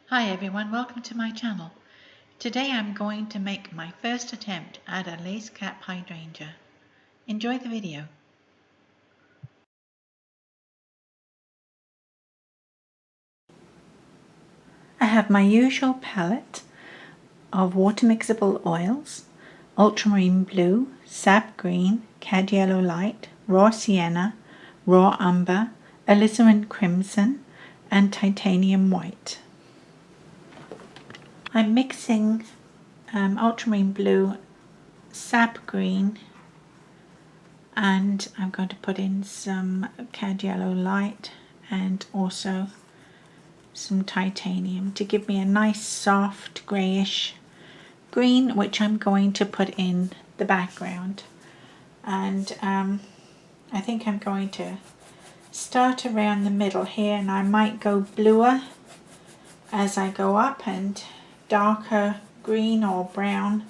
Hi everyone, welcome to my channel. Today I'm going to make my first attempt at a lace cap hydrangea. Enjoy the video. I have my usual palette of water mixable oils, ultramarine blue, sap green, cad yellow light, raw sienna, raw umber, alizarin crimson and titanium white. I'm mixing ultramarine blue, sap green, and I'm going to put in some cad yellow light and also some titanium to give me a nice soft greyish green, which I'm going to put in the background. And I think I'm going to start around the middle here, and I might go bluer as I go up and darker green or brown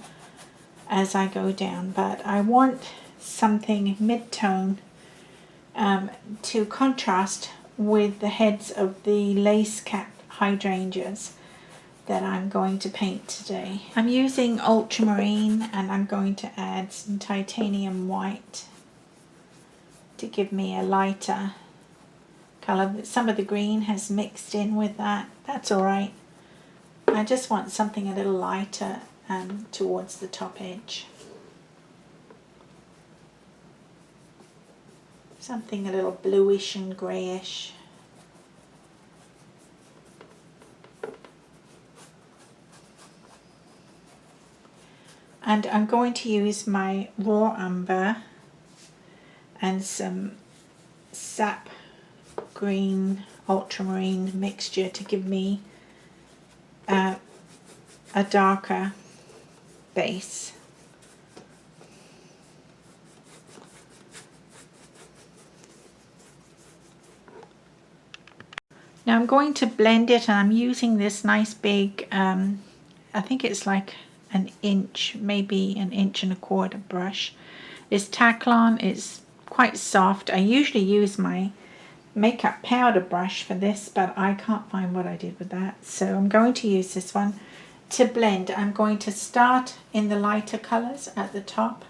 as I go down, but I want something mid-tone to contrast with the heads of the lace cap hydrangeas that I'm going to paint today. I'm using ultramarine and I'm going to add some titanium white to give me a lighter colour. Some of the green has mixed in with that. That's alright. I just want something a little lighter towards the top edge. Something a little bluish and greyish. And I'm going to use my raw umber and some sap green ultramarine mixture to give me a darker base. Now I'm going to blend it, and I'm using this nice big, I think it's like an inch, maybe an inch and a quarter brush. It's Taklon, it's quite soft. I usually use my makeup powder brush for this, but I can't find what I did with that. So I'm going to use this one to blend. I'm going to start in the lighter colours at the top,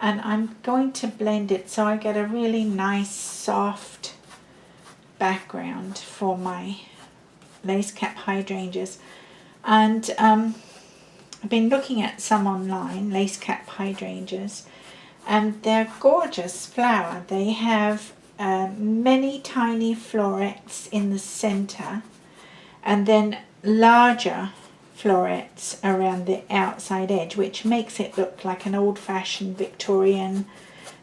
and I'm going to blend it so I get a really nice soft background for my lace cap hydrangeas. And I've been looking at some online, lace cap hydrangeas, and they're gorgeous flower. They have many tiny florets in the center and then larger florets around the outside edge, which makes it look like an old-fashioned Victorian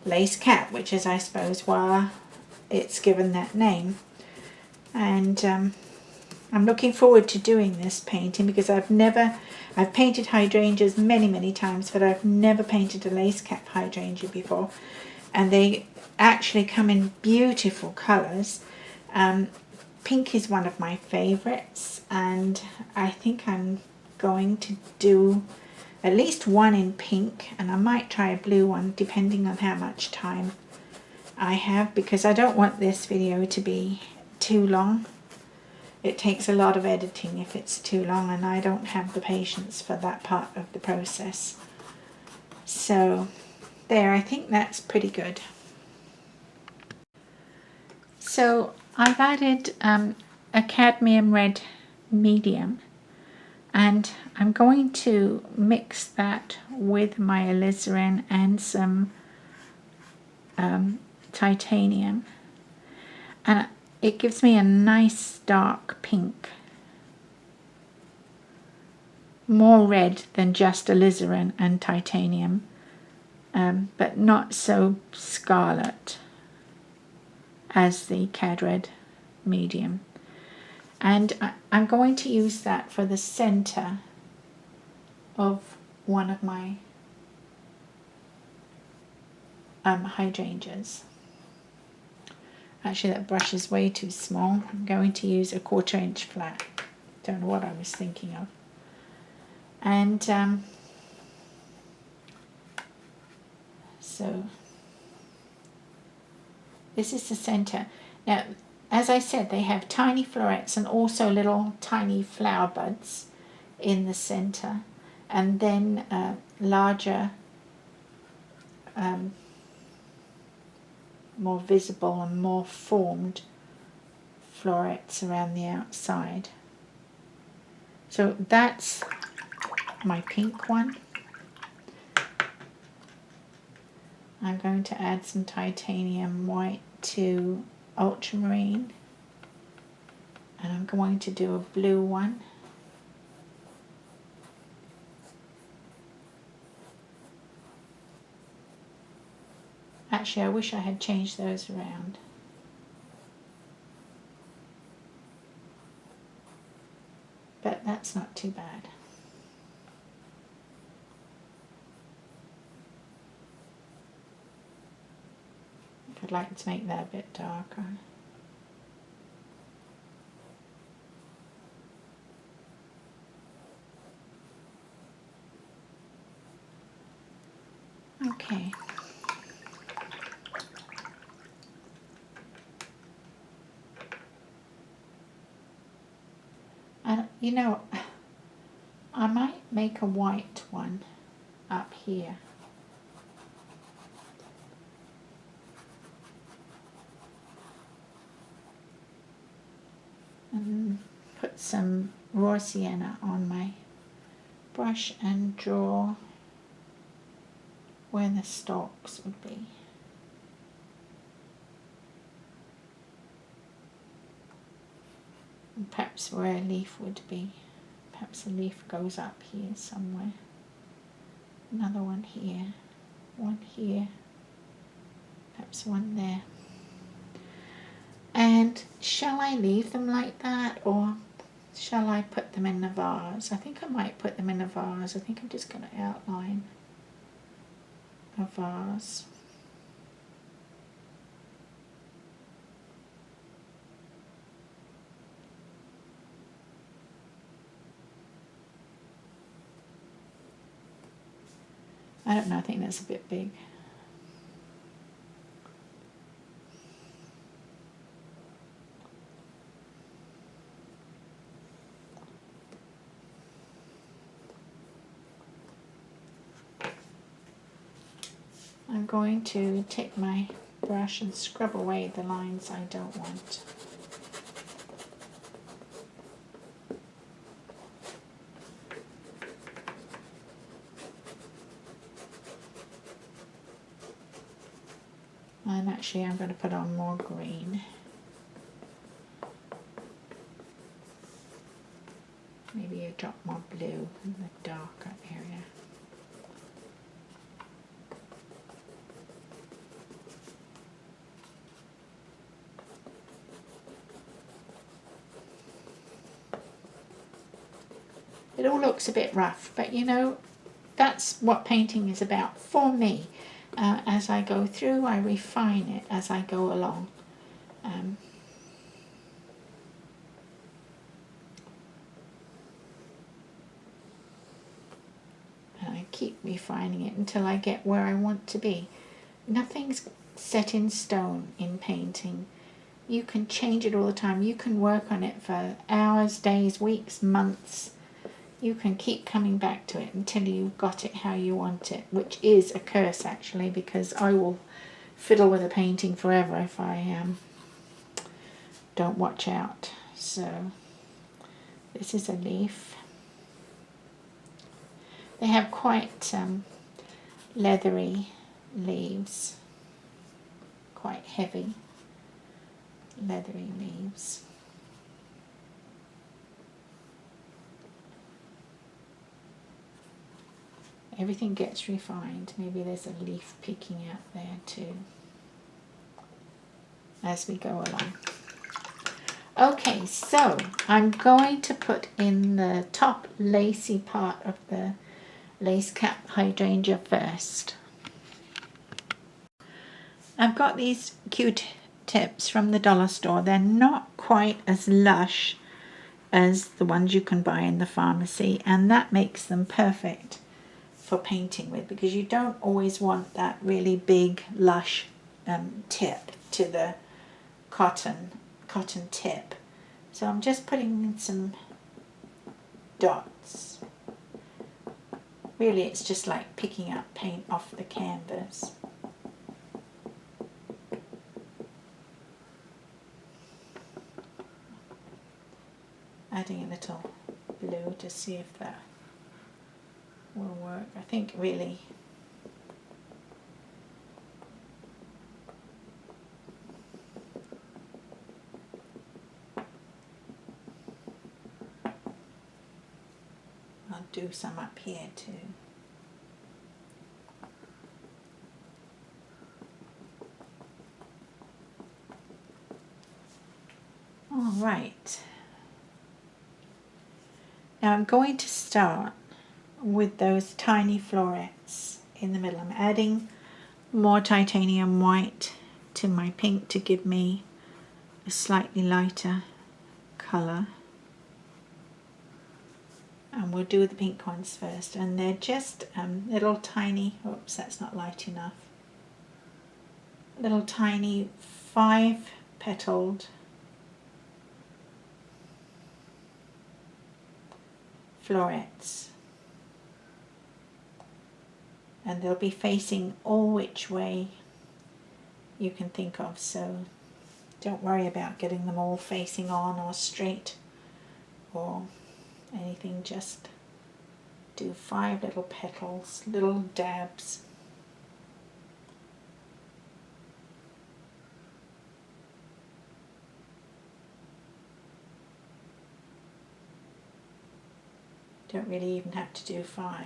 lace cap, which is, I suppose, why it's given that name. And I'm looking forward to doing this painting because I've painted hydrangeas many times, but I've never painted a lace cap hydrangea before, and they actually come in beautiful colors. Pink is one of my favorites, and I think I'm going to do at least one in pink, and I might try a blue one depending on how much time I have, because I don't want this video to be too long. It takes a lot of editing if it's too long, and I don't have the patience for that part of the process. So there, I think that's pretty good. So I've added a cadmium red medium, and I'm going to mix that with my alizarin and some titanium, and it gives me a nice dark pink, more red than just alizarin and titanium, but not so scarlet as the cad red medium. And I'm going to use that for the center of one of my hydrangeas. Actually, that brush is way too small. I'm going to use a 1/4 inch flat. Don't know what I was thinking of. And so this is the center. Now, as I said, they have tiny florets and also little tiny flower buds in the center, and then larger, more visible and more formed florets around the outside. So that's my pink one. I'm going to add some titanium white to ultramarine, and I'm going to do a blue one. Actually, I wish I had changed those around. But that's not too bad. I'd like to make that a bit darker. Okay. And you know, I might make a white one up here. And put some raw sienna on my brush and draw where the stalks would be. And perhaps where a leaf would be. Perhaps a leaf goes up here somewhere. Another one here. One here. Perhaps one there. And shall I leave them like that, or shall I put them in a vase? I think I might put them in a vase. I think I'm just going to outline a vase. I don't know, I think that's a bit big. I'm going to take my brush and scrub away the lines I don't want. And actually I'm going to put on more green. Maybe a drop more blue in the darker area. It all looks a bit rough, but you know, that's what painting is about for me. As I go through, I refine it as I go along. And I keep refining it until I get where I want to be. Nothing's set in stone in painting. You can change it all the time. You can work on it for hours, days, weeks, months. You can keep coming back to it until you've got it how you want it, which is a curse actually, because I will fiddle with a painting forever if I don't watch out. So this is a leaf. They have quite leathery leaves, quite heavy leathery leaves. Everything gets refined. Maybe there's a leaf peeking out there too as we go along. Okay, so I'm going to put in the top lacy part of the Lace Cap Hydrangea first. I've got these Q-tips from the dollar store. They're not quite as lush as the ones you can buy in the pharmacy, and that makes them perfect for painting with, because you don't always want that really big lush tip to the cotton cotton tip. So I'm just putting in some dots. Really, it's just like picking up paint off the canvas. Adding a little blue to see if that will work. I think really I'll do some up here too. All right. Now I'm going to start with those tiny florets in the middle. I'm adding more titanium white to my pink to give me a slightly lighter colour. And we'll do the pink ones first, and they're just little tiny, oops, that's not light enough, little tiny 5-petaled florets, and they'll be facing all which way you can think of, so don't worry about getting them all facing on or straight or anything. Just do 5 little petals, little dabs. Don't really even have to do 5.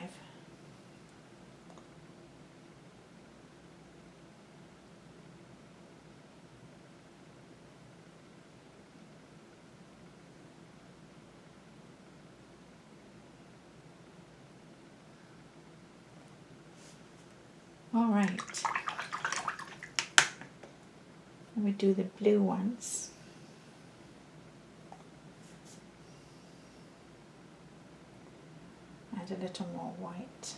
All right, and we do the blue ones. Add a little more white.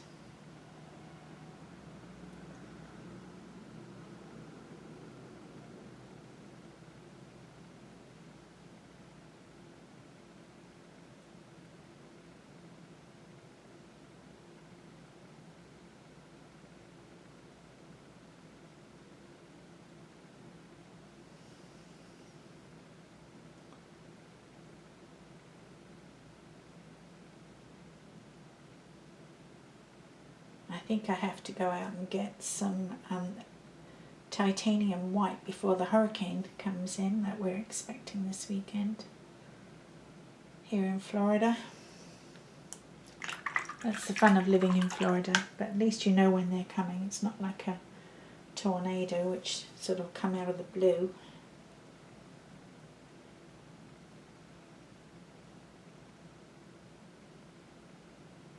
I think I have to go out and get some titanium white before the hurricane comes in that we're expecting this weekend here in Florida. That's the fun of living in Florida, but at least you know when they're coming. It's not like a tornado which sort of come out of the blue.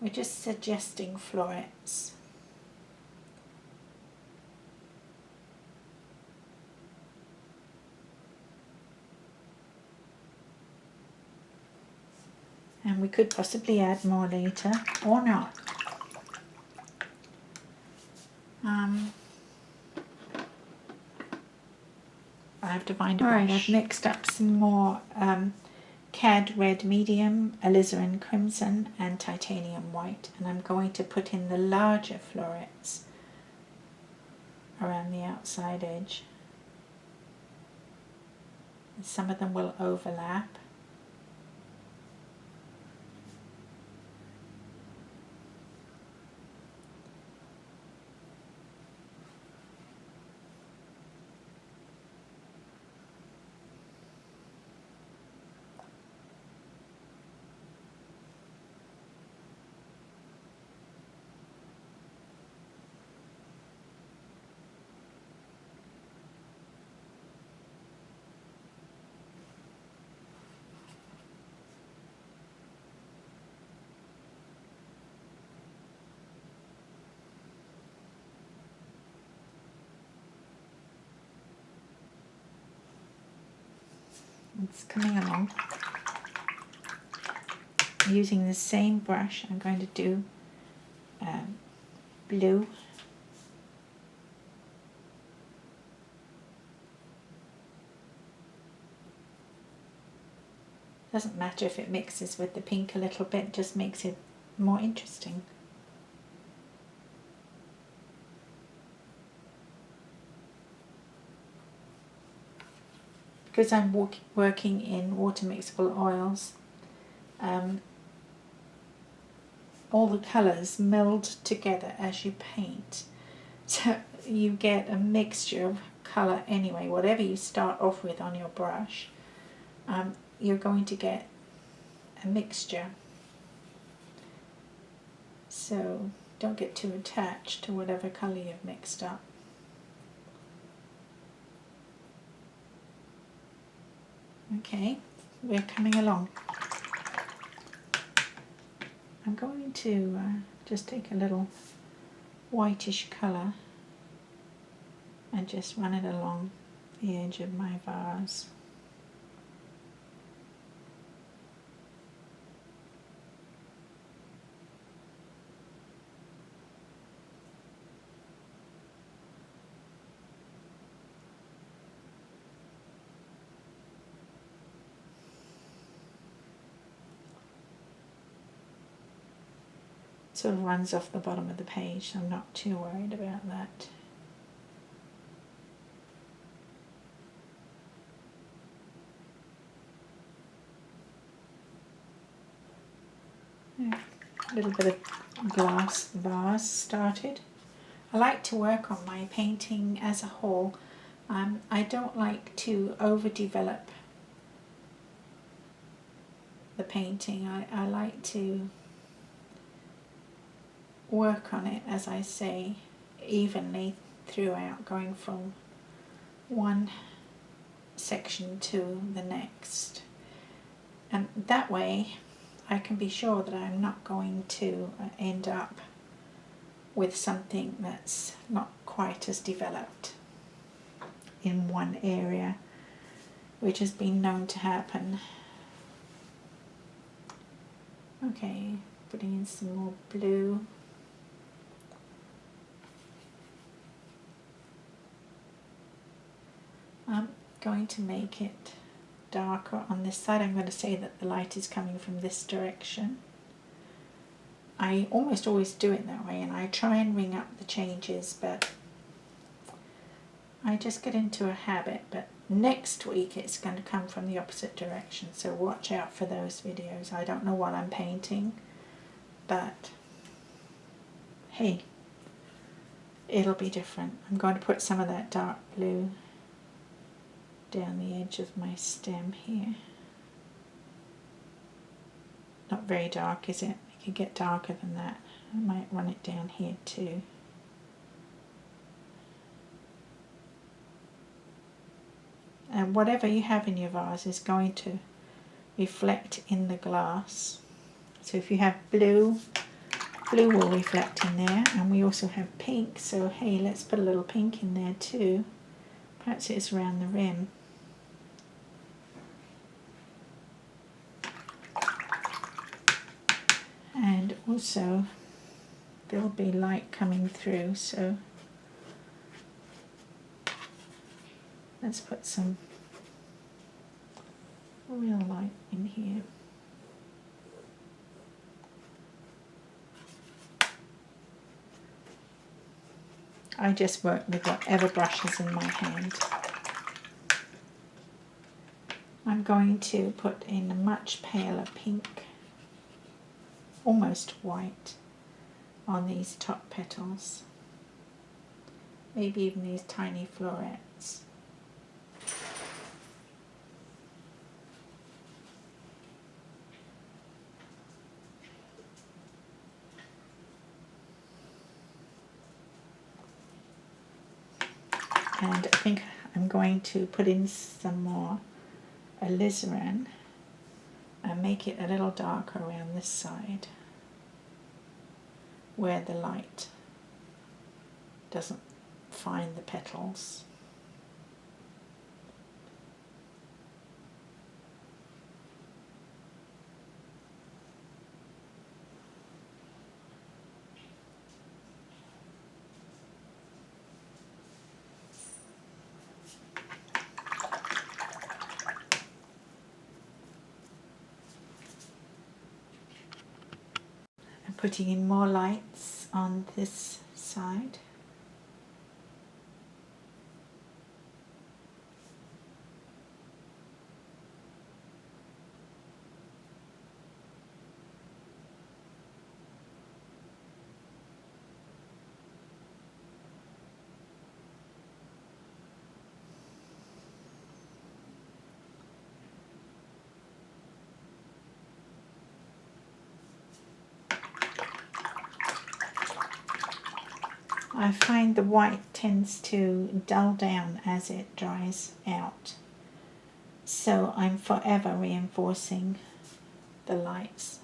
We're just suggesting florets. And we could possibly add more later, or not. I have to find a brush. Alright, I've mixed up some more Cad Red Medium, Alizarin Crimson and Titanium White, and I'm going to put in the larger florets around the outside edge. And some of them will overlap. It's coming along. Using the same brush, I'm going to do blue. Doesn't matter if it mixes with the pink a little bit, just makes it more interesting. Because I'm working in water mixable oils, all the colours meld together as you paint. So you get a mixture of colour anyway. Whatever you start off with on your brush, you're going to get a mixture. So don't get too attached to whatever colour you've mixed up. Okay, we're coming along. I'm going to just take a little whitish colour and just run it along the edge of my vase. Sort of runs off the bottom of the page, so I'm not too worried about that. A little bit of glass vase started. I like to work on my painting as a whole. I don't like to overdevelop the painting. I like to work on it, as I say, evenly throughout, going from one section to the next. And that way I can be sure that I'm not going to end up with something that's not quite as developed in one area, which has been known to happen. Okay, putting in some more blue. I'm going to make it darker on this side. I'm going to say that the light is coming from this direction. I almost always do it that way, and I try and ring up the changes, but I just get into a habit. But next week it's going to come from the opposite direction, so watch out for those videos. I don't know what I'm painting, but hey, it'll be different. I'm going to put some of that dark blue down the edge of my stem here. Not very dark, is it? It could get darker than that. I might run it down here too. And whatever you have in your vase is going to reflect in the glass. So if you have blue, blue will reflect in there, and we also have pink, so hey, let's put a little pink in there too. Perhaps it's around the rim. And also there'll be light coming through, so let's put some real light in here. I just work with whatever brush is in my hand. I'm going to put in a much paler pink, almost white, on these top petals. Maybe even these tiny florets. And I think I'm going to put in some more alizarin and make it a little darker around this side where the light doesn't find the petals. putting in more lights on this side. I find the white tends to dull down as it dries out, so I'm forever reinforcing the lights.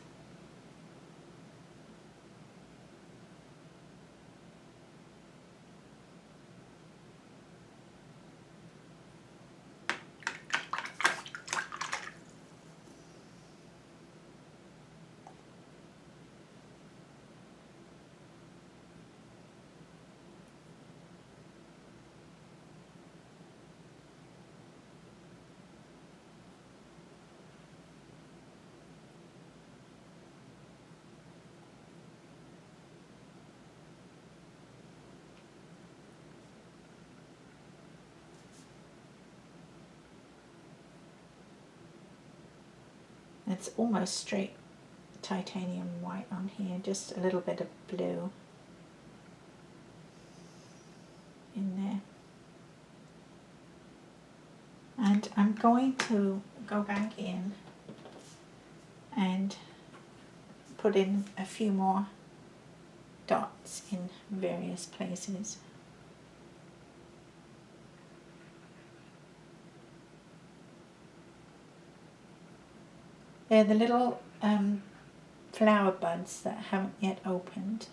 It's almost straight titanium white on here, just a little bit of blue in there. And I'm going to go back in and put in a few more dots in various places. They're the little flower buds that haven't yet opened.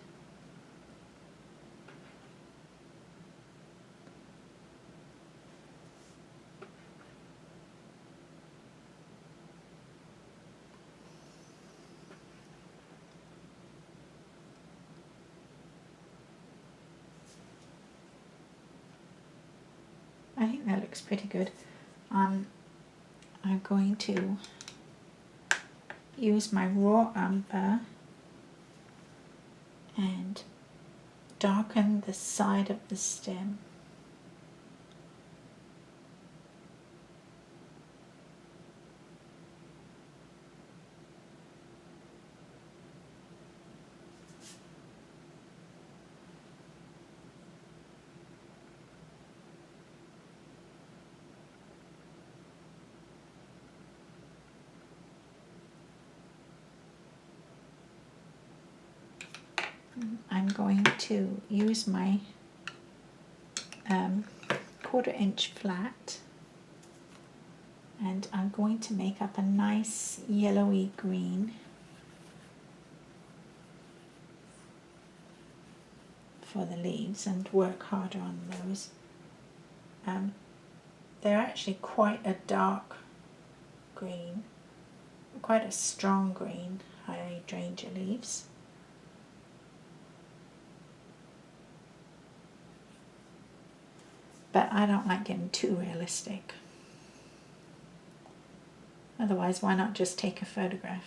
I think that looks pretty good. I'm going to use my raw umber and darken the side of the stem. I'm going to use my 1/4 inch flat, and I'm going to make up a nice yellowy green for the leaves and work harder on those. They're actually quite a dark green, quite a strong green hydrangea leaves. But I don't like getting too realistic. Otherwise, why not just take a photograph?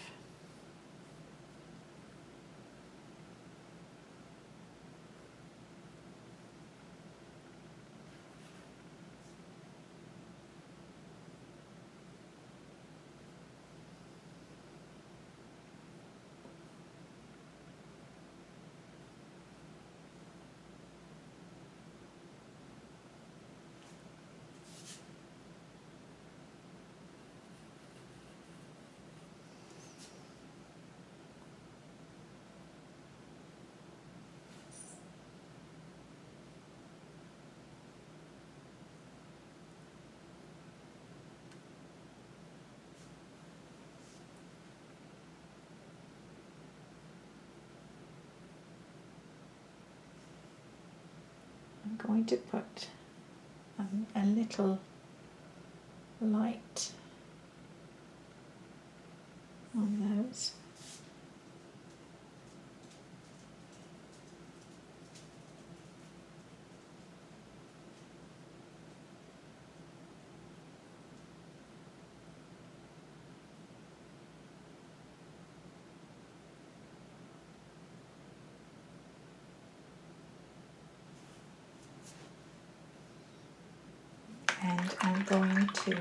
I'm going to put a little light on those. I'm going to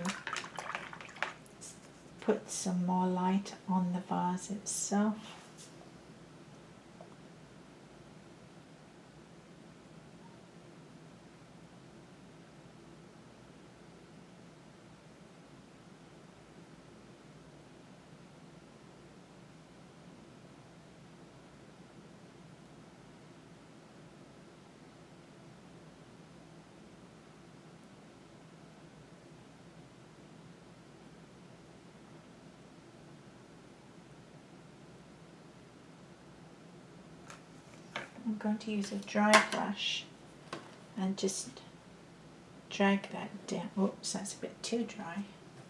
put some more light on the vase itself. I'm going to use a dry brush and just drag that down. Oops, that's a bit too dry.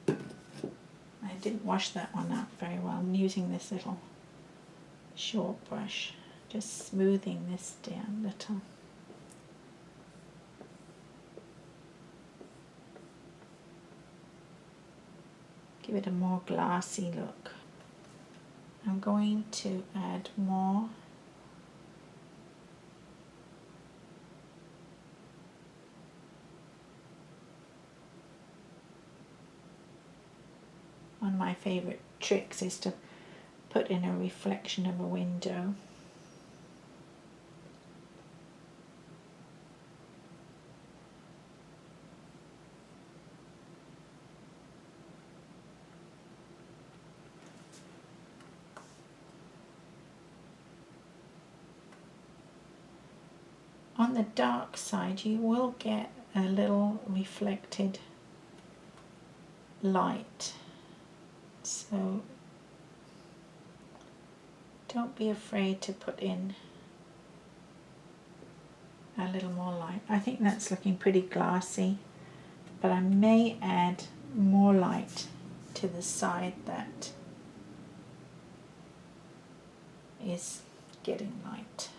I didn't wash that one out very well. I'm using this little short brush, just smoothing this down a little. Give it a more glassy look. I'm going to add more one of my favorite tricks is to put in a reflection of a window. On the dark side you will get a little reflected light, so don't be afraid to put in a little more light. I think that's looking pretty glassy, but I may add more light to the side that is getting light,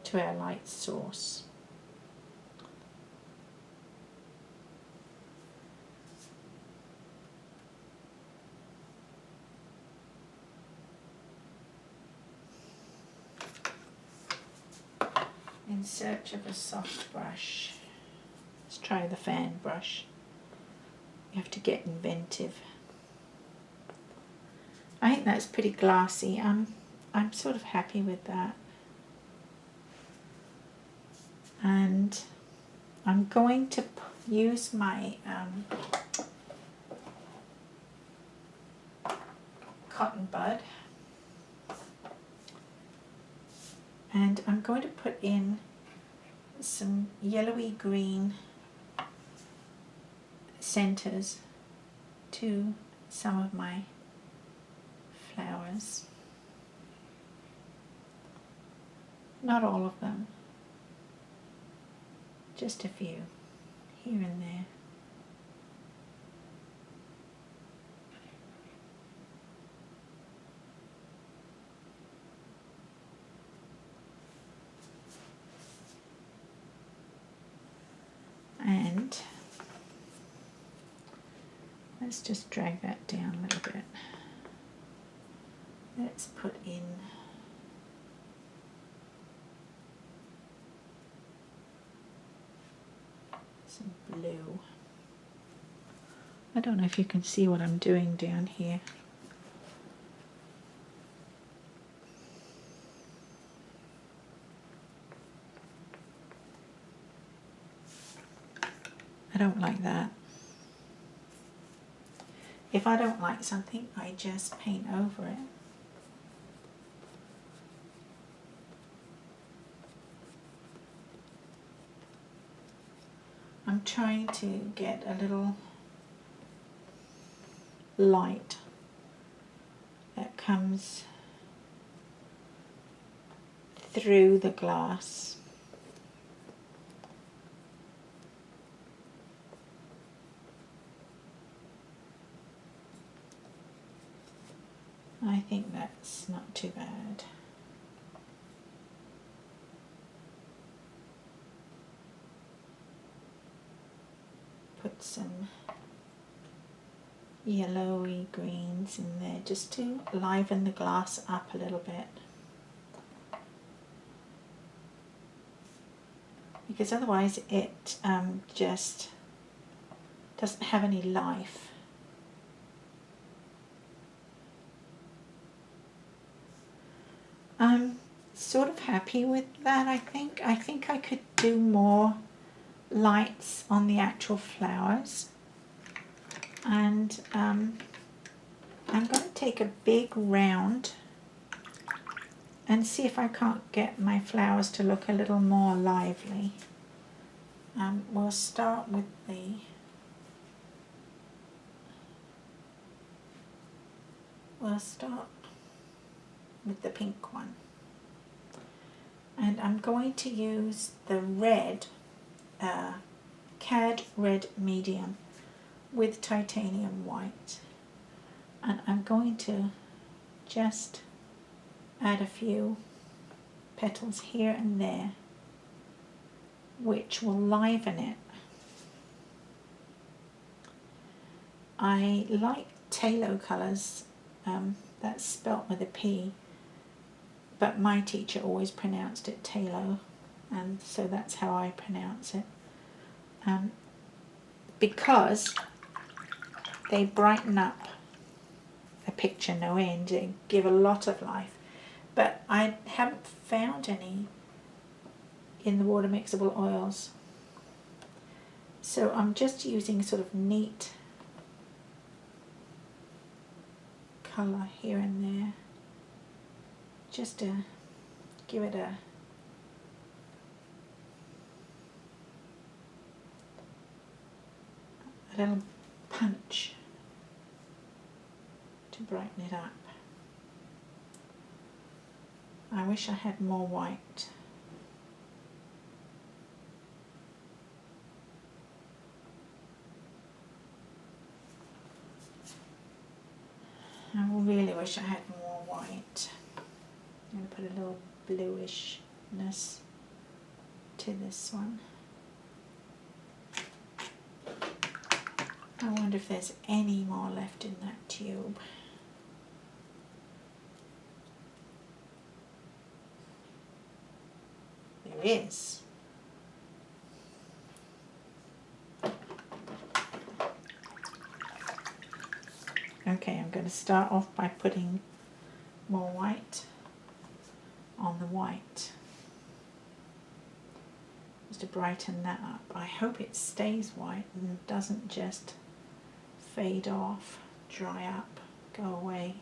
to our light source. In search of a soft brush, let's try the fan brush. You have to get inventive. I think that's pretty glassy. I'm sort of happy with that. And I'm going to use my cotton bud, and I'm going to put in some yellowy green centers to some of my flowers. Not all of them, just a few here and there. And let's just drag that down a little bit. Let's put in some blue. I don't know if you can see what I'm doing down here. I don't like that. If I don't like something, I just paint over it. I'm trying to get a little light that comes through the glass. I think that's not too bad. Put some yellowy greens in there just to liven the glass up a little bit. because otherwise it just doesn't have any life. I'm sort of happy with that, I think. I think I could do more lights on the actual flowers. And I'm going to take a big round and see if I can't get my flowers to look a little more lively. We'll start with the pink one. And I'm going to use the red, Cad Red Medium with titanium white. And I'm going to just add a few petals here and there, which will liven it. I like Talo colours, that's spelt with a P, but my teacher always pronounced it Talo, and so that's how I pronounce it, because they brighten up a picture no end, they give a lot of life. But I haven't found any in the water mixable oils, so I'm just using sort of neat colour here and there, just to give it a little punch to brighten it up. I wish I had more white. I really wish I had more white. I'm going to put a little bluishness to this one. I wonder if there's any more left in that tube. There is. Okay, I'm going to start off by putting more white on the white, just to brighten that up. I hope it stays white and doesn't just fade off, dry up, go away.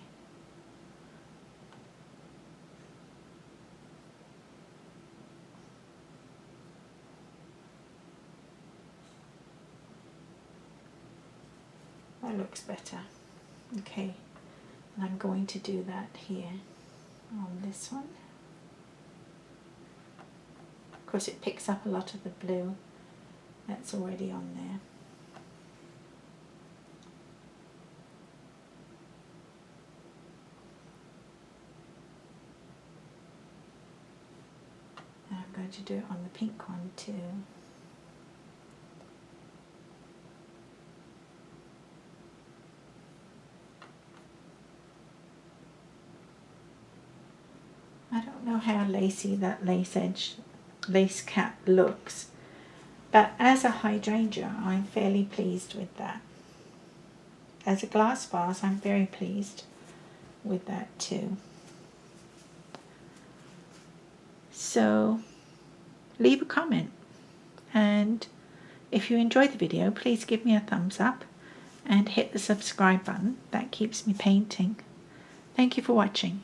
That looks better. Okay, and I'm going to do that here on this one. Of course it picks up a lot of the blue that's already on there. And I'm going to do it on the pink one too. I don't know how lacy that lace cap looks, but as a hydrangea I'm fairly pleased with that. As a glass vase I'm very pleased with that too. So leave a comment, and if you enjoyed the video please give me a thumbs up and hit the subscribe button. That keeps me painting. Thank you for watching.